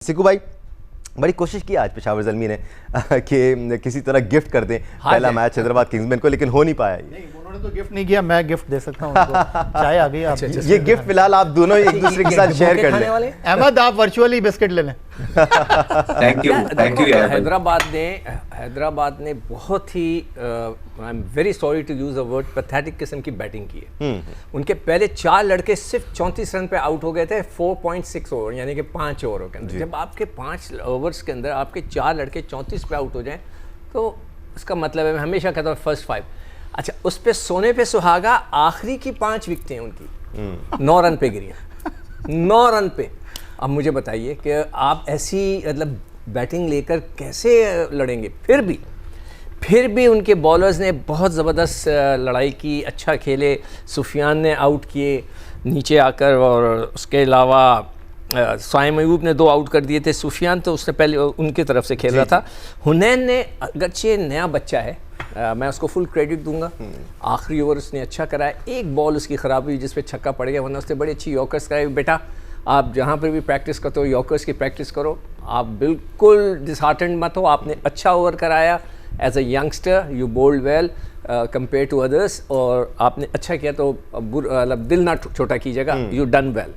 सिकू भाई बड़ी कोशिश की आज पेशावर ज़ल्मी ने कि किसी तरह गिफ्ट कर दें पहला मैच हैदराबाद किंग्समैन को, लेकिन हो नहीं पाया। नहीं, उन्होंने तो गिफ्ट नहीं किया, मैं गिफ्ट दे सकता हूं उनको। चाय आ गई आप ये गिफ्ट फिलहाल आप दोनों एक दूसरे के साथ शेयर कर लें। अहमद आप वर्चुअली बिस्किट ले लें। थैंक यू हैदराबाद ने बहुत ही I am very sorry to use a word pathetic किस्म की बैटिंग की है। उनके पहले 4 लड़के सिर्फ 34 रन पे आउट हो गए थे 4.6 ओवर यानी कि 5 ओवरों के अंदर। जब आपके 5 ओवर्स के अंदर आपके 4 लड़के 34 पे आउट हो जाएं तो उसका मतलब है, मैं हमेशा कहता हूँ फर्स्ट 5। अच्छा, उस पे सोने पे सुहागा आखिरी की 5 विकेटें उनकी 9 रन पे गिरी, 9 रन पे। अब मुझे बताइए कि आप ऐसी मतलब बैटिंग लेकर कैसे लड़ेंगे। फिर भी उनके बॉलर्स ने बहुत ज़बरदस्त लड़ाई की, अच्छा खेले। सुफियान ने आउट किए नीचे आकर, और उसके अलावा साइम अयूब ने 2 आउट कर दिए थे। सुफियान तो उसने पहले उनकी तरफ से खेल रहा था। हुनैन ने, अगरचे नया बच्चा है, मैं उसको फुल क्रेडिट दूंगा। आखिरी ओवर उसने अच्छा कराया, एक बॉल उसकी ख़राब हुई जिस पे छक्का पड़ गया, वरना उसने बड़ी अच्छी यॉर्कर्स कराई। बेटा आप जहाँ पर भी प्रैक्टिस करते हो यॉर्कर्स की प्रैक्टिस करो, आप बिल्कुल डिसहार्टेंड मत हो। आपने अच्छा ओवर कराया, as a youngster you bowled well compare to others, और आपने अच्छा किया तो मतलब दिल ना छोटा कीजिएगा, यू डन वेल।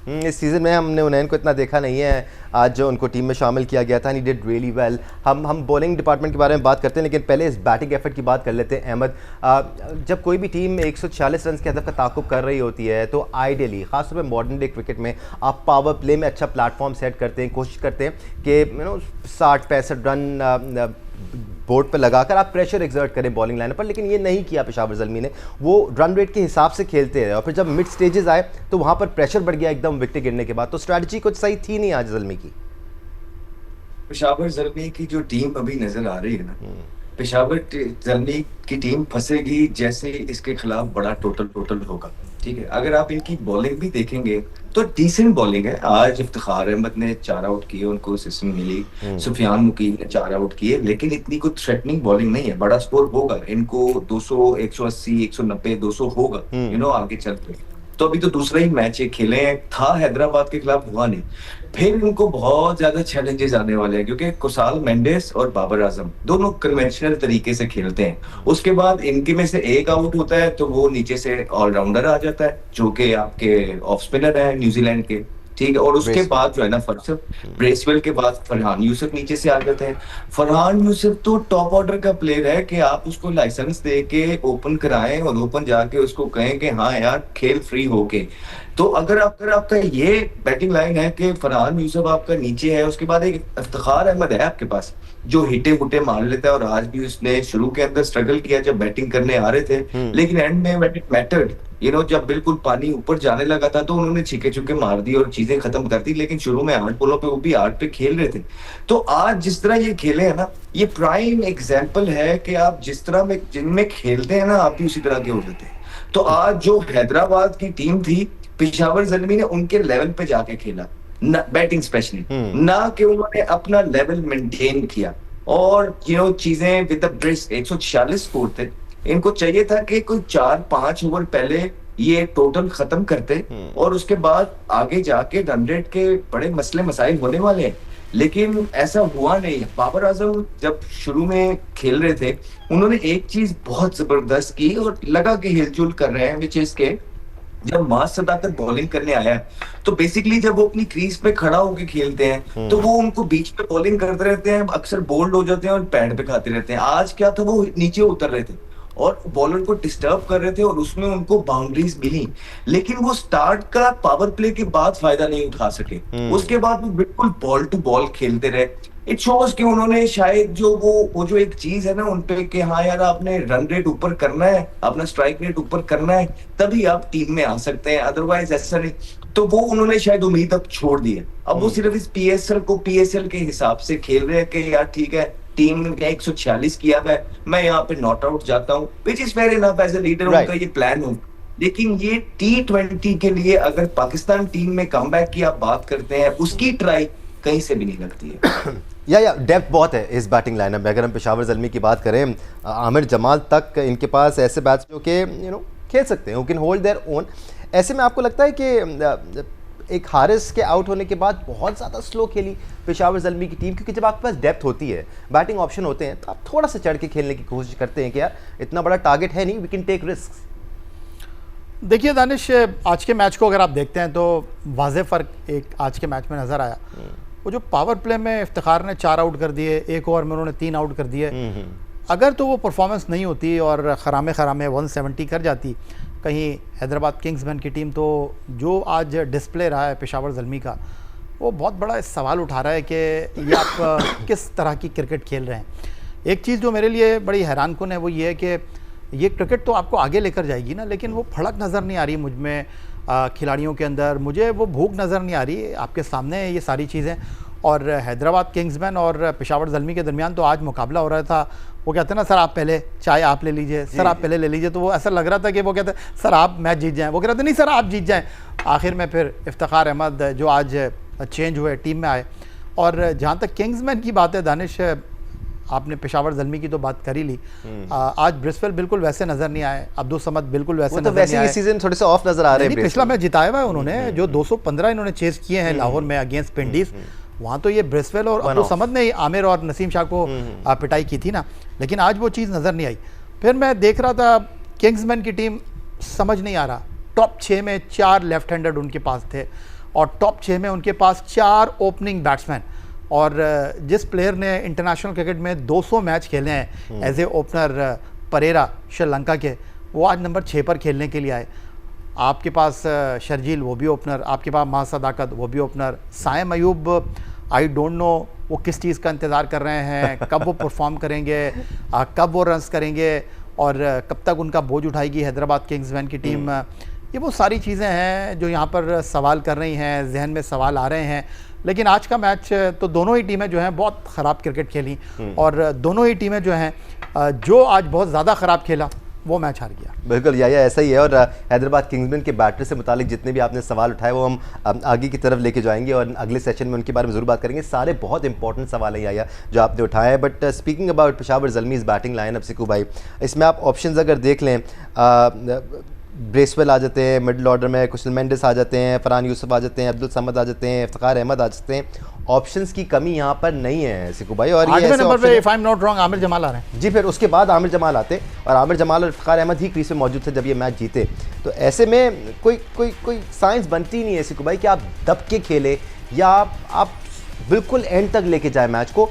इस सीज़न में हमने उन्हें को इतना देखा नहीं है, आज जो उनको टीम में शामिल किया गया था, ही डिड रियली वेल। हम बॉलिंग डिपार्टमेंट के बारे में बात करते हैं, लेकिन पहले इस बैटिंग एफर्ट की बात कर लेते हैं। अहमद, जब कोई भी टीम 146 रन के हदफ का ताक़ुब कर रही होती है तो आइडियली खासतौर पर मॉडर्न डे क्रिकेट में आप पावर प्ले में अच्छा प्लेटफॉर्म सेट करते हैं, कोशिश करते हैं कि 60-65 रन बोर्ड पर लगाकर आप प्रेशर एक्सर्ट करें बॉलिंग लाइन पर, लेकिन ये नहीं किया पेशावर ज़ल्मी ने। वो रन रेट के हिसाब से खेलते रहे, और फिर जब मिड स्टेजेस आए तो वहाँ पर प्रेशर बढ़ गया एकदम विकेट गिरने के बाद। तो स्ट्रैटेजी कुछ सही थी नहीं आज ज़ल्मी की। पेशावर ज़ल्मी की जो टीम अभी नजर आ रही है ना, पेशावर ज़ल्मी की टीम फंसेगी जैसे इसके खिलाफ बड़ा टोटल होगा। ठीक है, अगर आप इनकी बॉलिंग भी देखेंगे तो डिसेंट बॉलिंग है। आज इफ्तिखार अहमद ने 4 आउट किए, उनको असिस्ट मिली। सुफियान मुकीम ने 4 आउट किए, लेकिन इतनी कुछ थ्रेटनिंग बॉलिंग नहीं है। बड़ा स्कोर होगा इनको 200, 180, 190, 200 होगा आगे चलते। तो अभी तो दूसरा ही मैच खेले था हैदराबाद के खिलाफ, हुआ नहीं। फिर इनको बहुत ज्यादा चैलेंजेस आने वाले हैं, क्योंकि कुसाल मेंडेस और बाबर आजम दोनों कन्वेंशनल तरीके से खेलते हैं। उसके बाद इनके में से एक आउट होता है तो वो नीचे से ऑलराउंडर आ जाता है, जो कि आपके ऑफ स्पिनर है न्यूजीलैंड के। ठीक है, और उसके बाद जो है ना ब्रेसवेल के बाद फरहान यूसुफ नीचे से आ जाते हैं। फरहान यूसुफ तो टॉप ऑर्डर का प्लेयर है कि आप उसको लाइसेंस दे के ओपन कराएं और ओपन जाके उसको कहें कि हाँ यार खेल फ्री होके। तो अगर आपका ये बैटिंग लाइन है कि फरहान यूसुफ आपका नीचे है, उसके बाद एक इफ्तिखार अहमद है आपके पास जो हिटे हुटे मार लेता है, और आज भी उसने शुरू के अंदर स्ट्रगल किया जब बैटिंग करने आ रहे थे, लेकिन एंड में व्हेन इट मैटर्ड जब बिल्कुल पानी ऊपर जाने लगा था तो उन्होंने छक्के चुके मार दी और चीजें खत्म कर दी। लेकिन शुरू में 8 बॉलों पे वो भी 8 पे खेल रहे थे। तो आज जिस तरह ये खेले हैं ना, ये प्राइम एग्जाम्पल है कि आप जिस तरह में जिनमें खेलते हैं ना, आप भी उसी तरह के हो जाते हैं। तो आज जो हैदराबाद की टीम थी, पेशावर ज़ल्मी ने उनके लेवल पे जाके खेला, बैटिंग स्पेशली, ना कि उन्होंने अपना लेवल मेंटेन किया। और चीजें विद द ब्रिस्क 146 स्कोर थे, इनको चाहिए था कि कोई 4-5 ओवर पहले ये टोटल खत्म करते, और उसके बाद आगे जाके रन रेट के बड़े मसले मसाइल होने वाले हैं। लेकिन ऐसा हुआ नहीं। बाबर आजम जब शुरू में खेल रहे थे, उन्होंने एक चीज बहुत जबरदस्त की और लगा कि हिलजुल कर रहे हैं, विच इज के जब मास सदाकत बॉलिंग करने आया तो बेसिकली जब वो अपनी क्रीज पे खड़ा होकर खेलते हैं तो वो उनको बीच पे बॉलिंग करते रहते हैं, अक्सर बोल्ड हो जाते हैं और पैड पे खाते रहते हैं। आज क्या था, वो नीचे उतर रहे थे और बॉलर को डिस्टर्ब कर रहे थे, और उसमें उनको बाउंड्रीज मिली, लेकिन वो स्टार्ट का पावर प्ले के बाद फायदा नहीं उठा सके। उसके बाद वो बिल्कुल बॉल टू बॉल खेलते रहे। इट शोज कि उन्होंने शायद जो वो जो एक चीज है ना उन पे कि हाँ यार आपने रन रेट ऊपर करना है, अपना स्ट्राइक रेट ऊपर करना है, तभी आप टीम में आ सकते हैं, अदरवाइज ऐसा नहीं। तो वो उन्होंने शायद उम्मीद अब छोड़ दी है। अब वो सिर्फ इस पीएसएल के हिसाब से खेल रहे हैं कि यार ठीक है टीम ने 146 किया है, मैं यहाँ पे नॉट आउट जाता हूँ, which is fair enough, as a leader उनका ये प्लान हो। लेकिन ये T20 के लिए अगर पाकिस्तान टीम में कमबैक की आप बात करते हैं, उसकी ट्राई कहीं से भी नहीं लगती है। या डेप्थ बहुत है इस बैटिंग लाइनअप में। अगर हम पेशावर ज़ल्मी की बात करें, आमिर जमाल तक इनके पास ऐसे बैट्स जो कि खेल सकते हैं, कैन होल्ड देयर ओन। ऐसे में आपको लगता है कि एक हारिस के आउट होने के बाद बहुत ज़्यादा स्लो खेली पेशावर ज़ल्मी की टीम, क्योंकि जब आपके पास डेप्थ होती है, बैटिंग ऑप्शन होते हैं, तो आप थोड़ा सा चढ़ के खेलने की कोशिश करते हैं कि यार इतना बड़ा टारगेट है नहीं, वी कैन टेक रिस्क। देखिए दानिश, आज के मैच को अगर आप देखते हैं तो वाज़ेह फ़र्क एक आज के मैच में नज़र आया। वो जो पावर प्ले में इफ्तिखार ने 4 आउट कर दिए, 1 ओवर में उन्होंने 3 आउट कर दिए, अगर तो वो परफॉर्मेंस नहीं होती और खरामे 170 कर जाती कहीं हैदराबाद किंग्समैन की टीम, तो जो आज डिस्प्ले रहा है पेशावर ज़ल्मी का, वो बहुत बड़ा सवाल उठा रहा है कि ये आप किस तरह की क्रिकेट खेल रहे हैं। एक चीज़ जो मेरे लिए बड़ी हैरानकुन है वो ये है कि ये क्रिकेट तो आपको आगे लेकर जाएगी ना, लेकिन वो फड़क नज़र नहीं आ रही मुझ में, खिलाड़ियों के अंदर मुझे वो भूख नज़र नहीं आ रही। आपके सामने है ये सारी चीज़ें। और हैदराबाद किंग्समैन और पेशावर ज़ल्मी के दरमियान तो आज मुकाबला हो रहा था। वो कहते हैं ना, सर आप पहले चाय आप ले लीजिए, सर आप पहले ले लीजिए, तो वो ऐसा लग रहा था कि वो कहते हैं सर आप मैच जीत जाएं, वो कह रहे थे नहीं सर आप जीत जाएं। आखिर में फिर इफ्तिखार अहमद जो आज चेंज हुए टीम में आए। और जहाँ तक किंग्समैन की बात है दानिश, आपने पेशावर ज़ल्मी की तो बात कर ही ली। आज ब्रिस्वेल बिल्कुल वैसे नजर नहीं आए, अब्दुल समद बिल्कुल वैसे तो वैसे ये सीजन थोड़े से ऑफ नजर आ रहे हैं। पिछला मैच जिताया हुआ है उन्होंने, जो 215 इन्होंने चेस किए हैं लाहौर में अगेंस्ट पिंडीज, वहाँ तो ये ब्रिस्वेल और अब्दुल समद ने आमिर और नसीम शाह को पिटाई की थी ना, लेकिन आज वो चीज़ नज़र नहीं आई। फिर मैं देख रहा था किंग्समैन की टीम, समझ नहीं आ रहा, टॉप 6 में 4 लेफ्ट हैंडेड उनके पास थे और टॉप 6 में उनके पास 4 ओपनिंग बैट्समैन। और जिस प्लेयर ने इंटरनेशनल क्रिकेट में 200 मैच खेले हैं as a opener, Perera Sri Lanka के, वो आज नंबर 6 पर खेलने के लिए आए। आपके पास शर्जील, वो भी ओपनर, आपके पास माह सदाकत, वो भी opener, Saim Ayub, I don't know वो किस चीज़ का इंतज़ार कर रहे हैं, कब वो परफॉर्म करेंगे, कब वो रन्स करेंगे और कब तक उनका बोझ उठाएगी हैदराबाद किंग्समैन की टीम। ये वो सारी चीज़ें हैं जो यहाँ पर सवाल कर रही हैं, जहन में सवाल आ रहे हैं। लेकिन आज का मैच तो दोनों ही टीमें जो हैं बहुत ख़राब क्रिकेट खेली और दोनों ही टीमें जो हैं, जो आज बहुत ज़्यादा ख़राब खेला वो मैच हार गया। बिल्कुल या ऐसा ही है। और हैदराबाद किंग्समैन के बैटर से मुतालिक जितने भी आपने सवाल उठाए वो हम आगे की तरफ लेके जाएंगे और अगले सेशन में उनके बारे में ज़रूर बात करेंगे। सारे बहुत इंपॉर्टेंट सवाल हैं या जो आपने उठाए हैं। But speaking about Peshawar Zalmi's batting line up, Siku भाई, इसमें आप ऑप्शंस अगर देख लें, ब्रेसवेल आ जाते हैं मिडिल ऑर्डर में, कुशल मेंडिस आ जाते हैं, फरहान यूसुफ आ जाते हैं, अब्दुल समद आ जाते हैं, इफ्तिखार अहमद आ जाते हैं। ऑप्शंस की कमी यहाँ पर नहीं है सिकू भाई। और ये नंबर पे if I am not wrong Aamir Jamal आ रहे हैं जी। फिर उसके बाद आमिर जमाल आते और आमिर जमाल और इफ्तिखार अहमद ही क्रीज में मौजूद थे जब ये मैच जीते। तो ऐसे में कोई साइंस बनती नहीं है सिकू भाई कि आप दब के खेले या आप बिल्कुल एंड तक लेके जाए मैच को,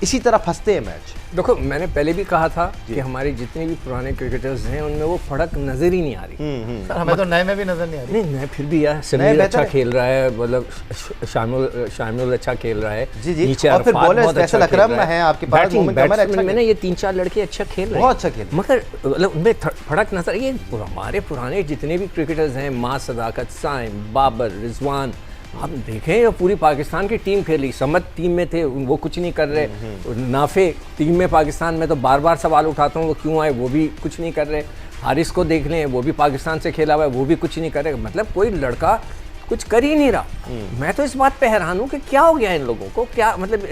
इसी तरह फंसते हैं मैच। देखो, मैंने पहले भी कहा था कि हमारे जितने भी पुराने क्रिकेटर्स हैं उनमें वो फड़क नजर ही नहीं आ रही। सर हमें तो नए में भी नजर नहीं आ रही। नहीं, फिर भी यार समीर अच्छा खेल रहा है, मतलब शामिल अच्छा खेल रहा है जी जी। नीचे और फिर अरफात बॉलर्स बहुत अच्छा फैसल खेल अकरम रहा है आपके पास, मैंने ये 3-4 लड़के अच्छा खेल रहे हैं, बहुत अच्छा खेल, मगर मतलब उनमें फड़क नजर, ये हमारे पुराने जितने भी क्रिकेटर्स हैं, माह सदाकत, साइम, बाबर, रिजवान, आप देखें पूरी पाकिस्तान की टीम खेली। समद टीम में थे, वो कुछ नहीं कर रहे। नाफे टीम में पाकिस्तान में, तो बार बार सवाल उठाता हूँ वो क्यों आए, वो भी कुछ नहीं कर रहे। हारिस को देख लें, वो भी पाकिस्तान से खेला हुआ है, वो भी कुछ नहीं कर रहे। मतलब कोई लड़का कुछ कर ही नहीं रहा। मैं तो इस बात पे हैरान हूँ कि क्या हो गया इन लोगों को, क्या मतलब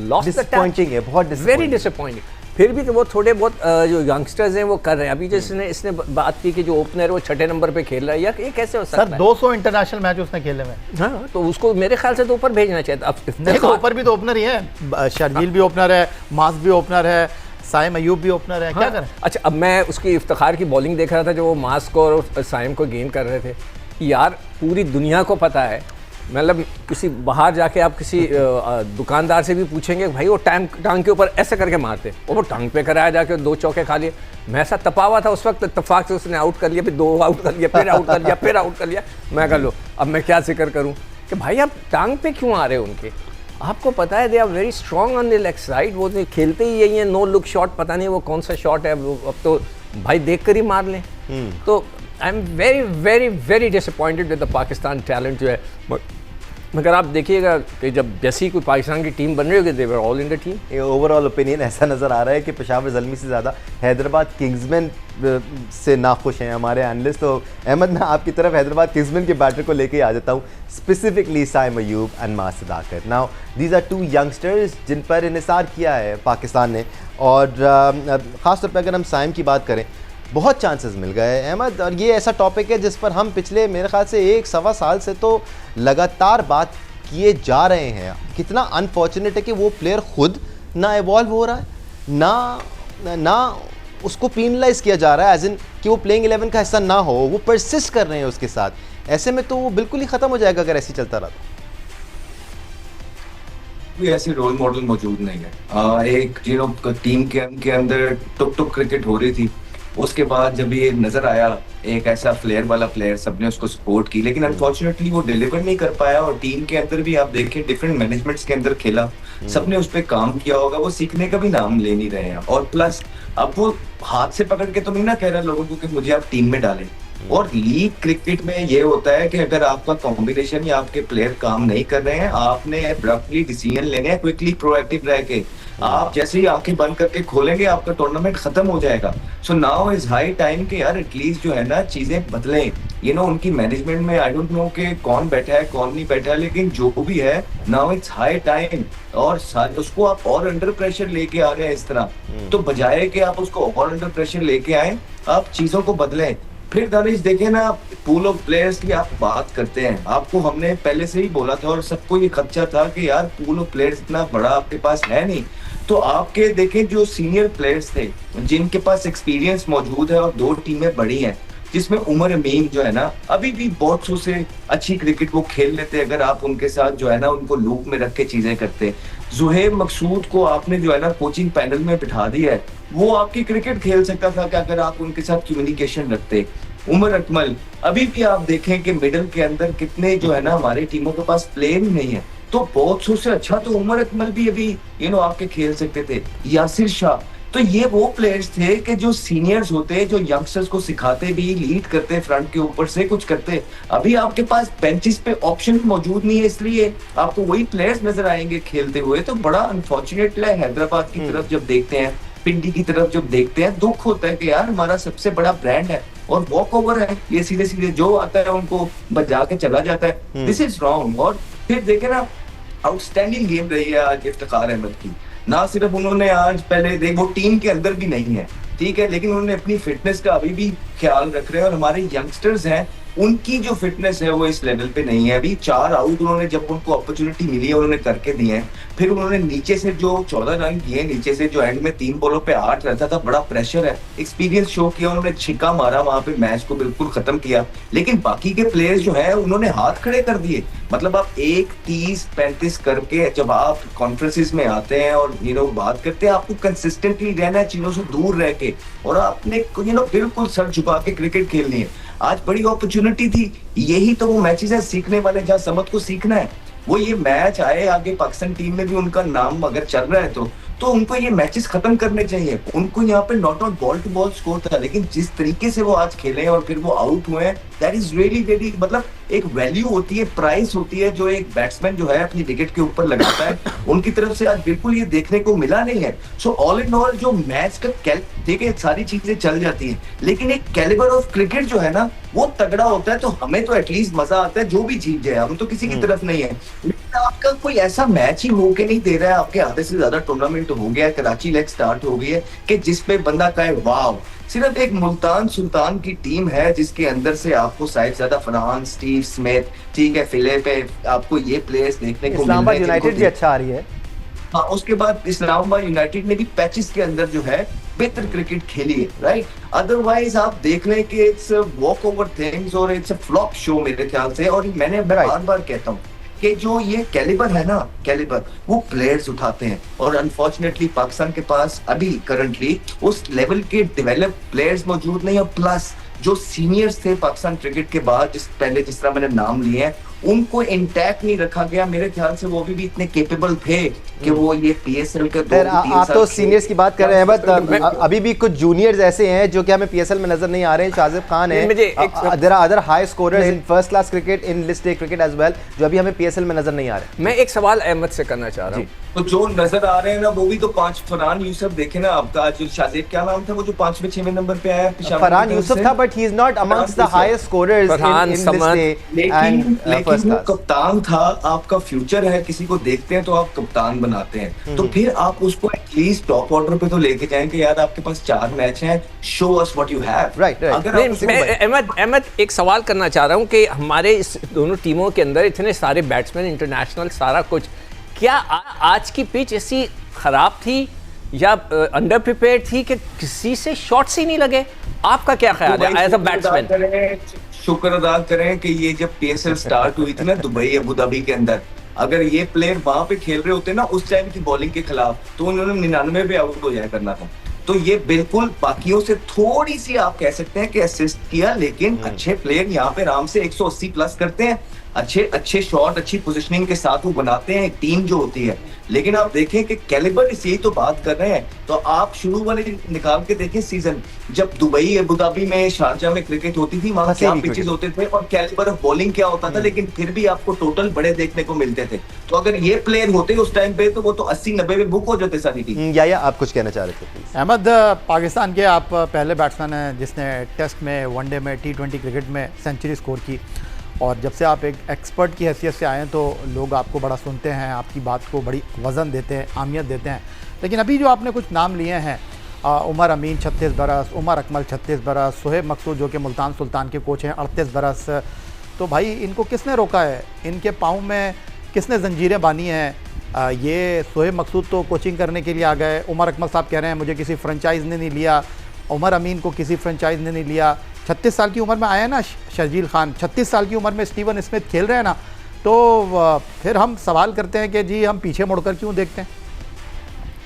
लॉस्ट द टच है, बहुत वेरी डिसअपॉइंटिंग। फिर भी तो वो थोड़े बहुत जो यंगस्टर्स हैं वो कर रहे हैं। अभी जैसे इसने बात की कि जो ओपनर वो 6 नंबर पे खेल रहा है, यार ये कैसे हो सकता है? सर 200 इंटरनेशनल मैच उसने खेले में। हाँ, तो उसको मेरे ख्याल से तो ऊपर भेजना चाहिए। अब नहीं तो ऊपर भी तो ओपनर ही है, शर्जील भी ओपनर है, मास भी ओपनर है, साइम अयूब भी ओपनर है। क्या करें? अच्छा, अब मैं उसकी इफ्तिखार की बॉलिंग देख रहा था जो वो मास को और साइम को गेन कर रहे थे। यार पूरी दुनिया को पता है, मतलब किसी बाहर जाके आप किसी दुकानदार से भी पूछेंगे भाई वो टांग के ऊपर ऐसे करके मारते, और वो टांग पे कराया जाके 2 चौके खा लिए। मैं ऐसा तपा हुआ था उस वक्त, इत्तेफाक से उसने आउट कर लिया, फिर 2 आउट कर लिया, फिर आउट कर लिया, फिर आउट कर लिया। मैं कह लो अब मैं क्या जिक्र करूँ कि भाई आप टांग पे क्यों आ रहे हो उनके? आपको पता है they are very strong on the leg side, वो खेलते ही यही है नो लुक शॉट, पता नहीं वो कौन सा शॉट है, अब तो भाई देख कर ही मार लें। तो आई am very very very disappointed with the Pakistan talent जो है। मगर आप देखिएगा कि जब जैसी कोई पाकिस्तान की टीम बन रही होगी, they were all in the team. ये ओवरऑल ओपिनियन ऐसा नज़र आ रहा है कि पेशावर ज़ल्मी से ज़्यादा हैदराबाद किंग्समैन से नाखुश हैं हमारे एनालिस्ट। तो अहमद, मैं आपकी तरफ हैदराबाद किंग्समैन के बैटर को लेके आ जाता हूँ, स्पेसिफिकली साइम अयूब एंड माह सदाकत। नाउ दीज आर 2 यंगस्टर्स जिन पर इन्हिसार किया है पाकिस्तान ने। और ख़ास तौर पर अगर हम साइम की बात करें बहुत चांसेस मिल गए अहमद। और ये ऐसा टॉपिक है जिस पर हम पिछले मेरे ख्याल से 1-1.25 साल से तो लगातार बात किए जा रहे हैं। कितना अनफॉर्चुनेट है कि वो प्लेयर खुद ना इवॉल्व हो रहा है, ना उसको पेनलाइज किया जा रहा है, एज इन कि वो प्लेइंग 11 का हिस्सा ना हो, वो परसिस्ट कर रहे हैं उसके साथ। ऐसे में तो वो बिल्कुल ही ख़त्म हो जाएगा अगर ऐसे चलता रहा। कोई ऐसी रोल मॉडल मौजूद नहीं है। एक टीम के अंदर टुक क्रिकेट हो रही थी, उसके बाद जब ये नजर आया एक ऐसा फ्लेयर वाला प्लेयर, सबने उसको सपोर्ट की, लेकिन अनफॉर्चुनेटली वो डिलीवर नहीं कर पाया। और टीम के अंदर भी आप देखें डिफरेंट मैनेजमेंट्स के अंदर खेला, सबने उस पर काम किया होगा, वो सीखने का भी नाम ले नहीं रहे हैं। और प्लस अब वो हाथ से पकड़ के तो नहीं ना कह रहा लोगों को कि मुझे आप टीम में डालें। और लीग क्रिकेट में ये होता है कि अगर आपका कॉम्बिनेशन या आपके प्लेयर काम नहीं कर रहे हैं, आपने एब्रप्टली डिसीजन लेने हैं, क्विकली प्रोएक्टिव रह के। आप जैसे ही आंखें बंद करके खोलेंगे आपका टूर्नामेंट खत्म हो जाएगा। So now is high time कि यार एटलीस्ट जो है ना चीजें बदलें। उनकी मैनेजमेंट में आई डोंट नो कि कौन बैठा है कौन नहीं बैठा है, लेकिन जो भी है नाउ इट्स हाई टाइम। और उसको आप और अंडर प्रेशर लेके आ रहे हैं इस तरह, तो बजाय कि आप उसको और अंडर प्रेशर लेके आए, आप चीजों को बदलें। फिर दानिश देखें ना, पूल ऑफ प्लेयर्स की आप बात करते हैं, आपको हमने पहले से ही बोला था और सबको ये खदशा था कि यार पूल ऑफ प्लेयर्स इतना बड़ा आपके पास है नहीं। तो आपके देखें जो सीनियर प्लेयर्स थे जिनके पास एक्सपीरियंस मौजूद है और 2 टीमें बड़ी हैं, जिसमें उमर अमीन जो है ना अभी भी बहुत से अच्छी क्रिकेट वो खेल लेते, अगर आप उनके साथ जो है ना उनको लूप में रख के चीजें करते। जुहैब मकसूद को आपने जो है ना कोचिंग पैनल में बिठा दिया है, वो आपकी क्रिकेट खेल सकता था कि अगर आप उनके साथ कम्युनिकेशन रखते। उमर अकमल, अभी भी आप देखें कि मिडिल के अंदर कितने जो है ना हमारी टीमों के पास प्लेयर ही नहीं है, तो बहुत से अच्छा तो उमर अकमल भी अभी आपके खेल सकते थे। यासिर शाह, तो ये वो प्लेयर्स थे कि जो सीनियर्स होते, जो यंगस्टर्स को सिखाते भी, लीड करते, फ्रंट के ऊपर से कुछ करते। अभी आपके पास बेंचेस पे ऑप्शन मौजूद नहीं है, इसलिए आपको वही प्लेयर्स नजर आएंगे खेलते हुए। तो बड़ा अनफॉर्चुनेट है। हैदराबाद की तरफ जब देखते हैं, पिंडी की तरफ जब देखते हैं, दुख होता है कि यार हमारा सबसे बड़ा ब्रांड है और वॉक ओवर है, ये सीधे सीधे जो आता है उनको बजा के चला जाता है। This is wrong. और फिर देखे ना, आउटस्टैंडिंग गेम रही है आज इफ्तिखार अहमद की। ना सिर्फ उन्होंने आज पहले देख, वो टीम के अंदर भी नहीं है, ठीक है, लेकिन उन्होंने अपनी फिटनेस का अभी भी ख्याल रख रहे हैं। और हमारे यंगस्टर्स हैं, उनकी जो फिटनेस है वो इस लेवल पे नहीं है। अभी 4 आउट उन्होंने जब उनको अपॉर्चुनिटी मिली है उन्होंने करके दिए हैं। फिर उन्होंने नीचे से जो 14 रन किए, नीचे से जो एंड में 3 बॉलों पे 8 रहता था, बड़ा प्रेशर है, एक्सपीरियंस शो किया, उन्होंने छिक्का मारा, वहां पे मैच को बिल्कुल खत्म किया। लेकिन बाकी के प्लेयर्स जो है उन्होंने हाथ खड़े कर दिए। मतलब आप 1-30-35 करके जब आप कॉन्फ्रेंसिस में आते हैं और बात करते हैं, आपको कंसिस्टेंटली रहना है, चीजों से दूर रह के, और आपने बिल्कुल सर झुका के क्रिकेट खेलनी है। आज बड़ी अपॉर्चुनिटी थी, यही तो वो मैचेस है सीखने वाले, जहाँ समझ को सीखना है। वो ये मैच आए आगे, पाकिस्तान टीम में भी उनका नाम अगर चल रहा है तो उनको ये मैचेस खत्म करने चाहिए। उनको यहाँ पे not out ball to ball score था, लेकिन जिस तरीके से वो आज खेले और फिर वो आउट हुए हैं, दैट इज रियली वेरी, मतलब एक वैल्यू होती है, प्राइस होती है जो एक बैट्समैन जो है अपनी विकेट के ऊपर लगाता है, उनकी तरफ से आज बिल्कुल ये देखने को मिला नहीं है। सो ऑल इन ऑल जो मैच का ठीक है, सारी चीजें चल जाती हैं, लेकिन एक कैलिबर ऑफ क्रिकेट जो है ना वो तगड़ा होता है। तो हमें तो एटलीस्ट मजा आता है जो भी जीत जाए, हम तो किसी की तरफ नहीं है। लेकिन आपका कोई ऐसा मैच ही होके नहीं दे रहा है, आपके आधे से ज्यादा टूर्नामेंट हो गया, कराची लेग स्टार्ट हो गई है, कि जिसपे बंदा कहे वाह। सिर्फ एक मुल्तान सुल्तान की टीम है जिसके अंदर से आपको साहिबजादा फरहान, स्टीव स्मिथ, ठीक है, फिले पे आपको ये प्लेयर्स देखने को इस्लामाबाद यूनाइटेड भी अच्छा आ रही है। हाँ, उसके बाद इस्लामाबाद यूनाइटेड ने भी पैचेस के अंदर जो है बेहतर क्रिकेट खेली है, राइट। अदरवाइज आप देख लें कि इट्स वॉक ओवर थिंग्स और इट्स अ फ्लॉप शो मेरे ख्याल से। और मैं बार बार कहता हूँ कि जो ये कैलिबर है ना, कैलिबर वो प्लेयर्स उठाते हैं, और अनफॉर्चुनेटली पाकिस्तान के पास अभी करंटली उस लेवल के डेवलप प्लेयर्स मौजूद नहीं है। प्लस जो सीनियर्स थे पाकिस्तान क्रिकेट के बाद, जिस तरह मैंने नाम लिए हैं, उनको इंटैक्ट नहीं रखा गया। मेरे ख्याल से वो भी इतने केपेबल थे कि वो ये PSL के 2-3 आप तो सीनियर्स की बात कर रहे हैं, बट अभी भी कुछ जूनियर्स ऐसे हैं जो कि हमें PSL में नजर नहीं आ रहे हैं। शाजिब खान है, there are other high scorers in first class cricket, in list A cricket as well, जो अभी हमें PSL में नजर नहीं आ रहे। मैं एक सवाल अहमद से करना चाह रहा हूँ। तो जो नजर आ रहे हैं ना वो भी तो 5, फरहान यूसुफ देखे ना आपका, जो शाजिब क्या नाम था वो जो 5वें 6वें नंबर पे आया, फरहान यूसुफ था, but he is not amongst the highest scorers in this day. And लेकिन first वो class. कप्तान था, आपका फ्यूचर है, किसी को देखते हैं तो आप कप्तान बनाते हैं, तो फिर आप उसको एटलीस्ट टॉप ऑर्डर पे तो लेके जाएं कि यार आपके पास 4 मैच हैं, show us what you have. Right, right. अगर नहीं, आप मैं अहमद एक सवाल करना चाह रहा हूँ कि हमारे इस दोनों टीमों के अंदर इतने सारे बैट्समैन, इंटरनेशनल, सारा कुछ, क्या आज की पिच ऐसी खराब थी या अंडर प्रिपेयर्ड थी कि किसी से शॉट्स ही नहीं लगे? आपका क्या ख्याल है एज अ बैट्समैन? शुक्र अदा करें कि ये जब PSL स्टार्ट हुई थी ना दुबई अबू धाबी के अंदर, अगर ये प्लेयर वहां पे खेल रहे होते ना उस टाइम की बॉलिंग के खिलाफ, तो उन्होंने 99 पे आउट हो जाया करना था। तो ये बिल्कुल बाकियों से थोड़ी सी आप कह सकते हैं कि असिस्ट किया, लेकिन अच्छे प्लेयर यहाँ पे आराम से 180 प्लस करते हैं, अच्छे शॉट, अच्छी पोजीशनिंग के साथ वो बनाते हैं एक टीम जो होती है। लेकिन आप देखें कि कैलिबर इसी तो बात कर रहे हैं, तो आप शुरू वाले निकाल के देखें सीजन, जब दुबई अबू धाबी में, शारजा में क्रिकेट होती थी, वहां क्या पिचेस होते थे और कैलिबर ऑफ बॉलिंग क्या होता था, लेकिन फिर भी आपको टोटल बड़े देखने को मिलते थे। तो अगर ये प्लेयर होते उस टाइम पे तो वो तो 80-90 में बुक हो जाते सारी टीम। या आप कुछ कहना चाह रहे थे प्लीज? अहमद, पाकिस्तान के आप पहले बैट्समैन हैं जिसने टेस्ट में, वनडे में, T20 क्रिकेट में सेंचुरी स्कोर की, और जब से आप एक एक्सपर्ट की हैसियत से आए हैं तो लोग आपको बड़ा सुनते हैं, आपकी बात को बड़ी वज़न देते हैं, अहमियत देते हैं। लेकिन अभी जो आपने कुछ नाम लिए हैं, उमर अमीन 36 बरस, उमर अकमल 36 बरस, सोहेब मकसूद जो कि मुल्तान सुल्तान के कोच हैं 38 बरस, तो भाई इनको किसने रोका है? इनके पाँव में किसने जंजीरें बांधी हैं? ये सोहेब मकसूद तो कोचिंग करने के लिए आ गए, उमर अकमल साहब कह रहे हैं मुझे किसी फ्रेंचाइज ने नहीं लिया, उमर अमीन को किसी फ्रेंचाइज ने नहीं लिया। 36 साल की उम्र में आया ना शर्जील खान, 36 साल की उम्र में स्टीवन स्मिथ खेल रहे हैं ना, तो फिर हम सवाल करते हैं कि जी हम पीछे मुड़कर क्यों देखते हैं?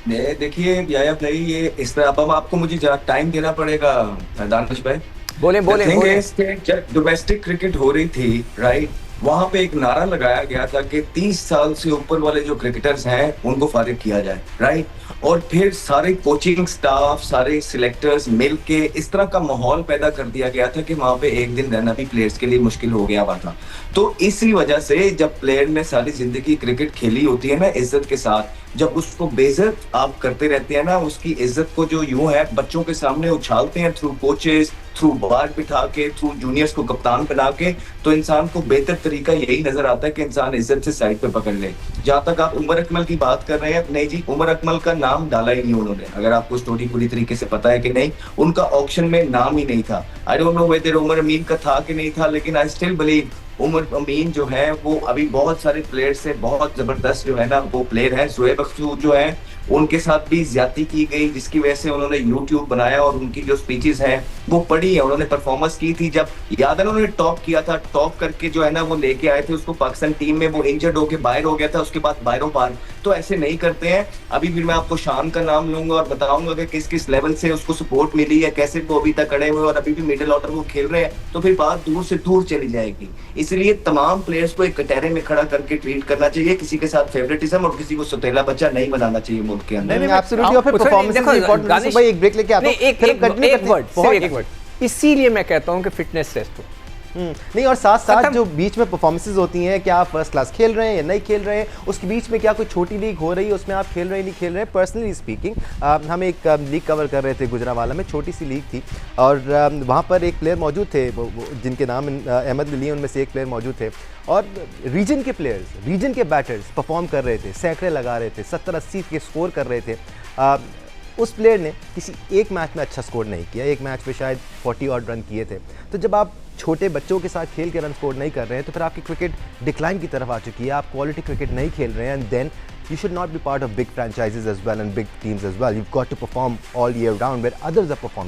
नहीं देखिए याया भाई, ये इस तरह अब आपको मुझे टाइम देना पड़ेगा दानिश भाई। बोले जब डोमेस्टिक क्रिकेट हो रही थी, राइट, वहां पे एक नारा लगाया गया था कि 30 साल से ऊपर वाले जो क्रिकेटर्स हैं उनको फारिग किया जाए, राइट, और फिर सारे कोचिंग स्टाफ, सारे सिलेक्टर्स मिल के इस तरह का माहौल पैदा कर दिया गया था कि वहां पे एक दिन रहना भी प्लेयर्स के लिए मुश्किल हो गया हुआ था। तो इसी वजह से जब प्लेयर ने सारी जिंदगी क्रिकेट खेली होती है ना इज्जत के साथ, जब उसको बेइज्जत आप करते रहते हैं ना, उसकी इज्जत को जो यूं है बच्चों के सामने उछालते हैं थ्रू कोचेस, थ्रू बार बिठा के, थ्रू जूनियर्स को कप्तान बना के, तो इंसान को बेहतर तरीका यही नजर आता है कि इंसान इज्जत से साइड पे पकड़ ले। जहां तक आप उमर अकमल की बात कर रहे हैं, नहीं जी, उमर अकमल का नाम डाला ही नहीं उन्होंने। अगर आपको स्टोरी पूरी तरीके से पता है कि नहीं, उनका ऑक्शन में नाम ही नहीं था। I don't know whether Umar Amin का था कि नहीं था, लेकिन I still believe Umar Amin जो है वो अभी बहुत सारे प्लेयर से बहुत जबरदस्त जो है ना वो प्लेयर है। सोहेब मकसूद जो है उनके साथ भी ज्यादती की गई, जिसकी वजह से उन्होंने YouTube बनाया और उनकी जो स्पीचेस हैं वो पढ़ी है, उन्होंने परफॉर्मेंस की थी। जब याद है उन्होंने टॉप किया था, टॉप करके जो है ना वो लेके आए थे उसको पाकिस्तान टीम में, वो इंजर्ड होके बाहर हो गया था, उसके बाद बाहरों बाहर। तो ऐसे नहीं करते हैं। अभी फिर मैं आपको शान का नाम लूंगा और बताऊंगा कि किस किस लेवल से उसको सपोर्ट मिली है, कैसे वो अभी तक खड़े हुए और अभी भी मिडिल ऑर्डर वो खेल रहे हैं, तो फिर बात दूर से दूर चली जाएगी। इसलिए तमाम प्लेयर्स को एक कटहरे में खड़ा करके ट्रीट करना चाहिए, किसी के साथ फेवरेटिज्म और किसी को सौतेला बच्चा नहीं बनाना चाहिए मुल्क के अंदर। एब्सोल्युटली। और फिर परफॉर्मेंसेस इंपॉर्टेंट। भाई एक ब्रेक लेके आता हूं, एक वर्ड, इसीलिए मैं कहता हूं कि फिटनेस टेस्ट हो। नहीं, और साथ साथ जो बीच में परफॉर्मेंसेस होती हैं, क्या आप फर्स्ट क्लास खेल रहे हैं या नहीं खेल रहे हैं, उसके बीच में क्या कोई छोटी लीग हो रही है उसमें आप खेल रहे हैं नहीं खेल रहे हैं। पर्सनली स्पीकिंग, हम एक लीग कवर कर रहे थे गुजरावाला में, छोटी सी लीग थी, और वहाँ पर एक प्लेयर मौजूद थे जिनके नाम अहमद लिए, उनमें से एक प्लेयर मौजूद थे, और रीजन के प्लेयर्स, रीजन के बैटर्स परफॉर्म कर रहे थे, सैकड़े लगा रहे थे, 70-80 के स्कोर कर रहे थे। उस प्लेयर ने किसी एक मैच में अच्छा स्कोर नहीं किया, एक मैच पे शायद 40 ऑड रन किए थे। तो जब आप छोटे बच्चों के साथ खेल के रन स्कोर नहीं कर रहे हैं तो फिर आपकी क्रिकेट डिक्लाइन की तरफ आ चुकी है, आप क्वालिटी क्रिकेट नहीं खेल रहे हैं, and then you should not be part of big franchises as well and big teams as well. You've got to perform all year round where others are performing.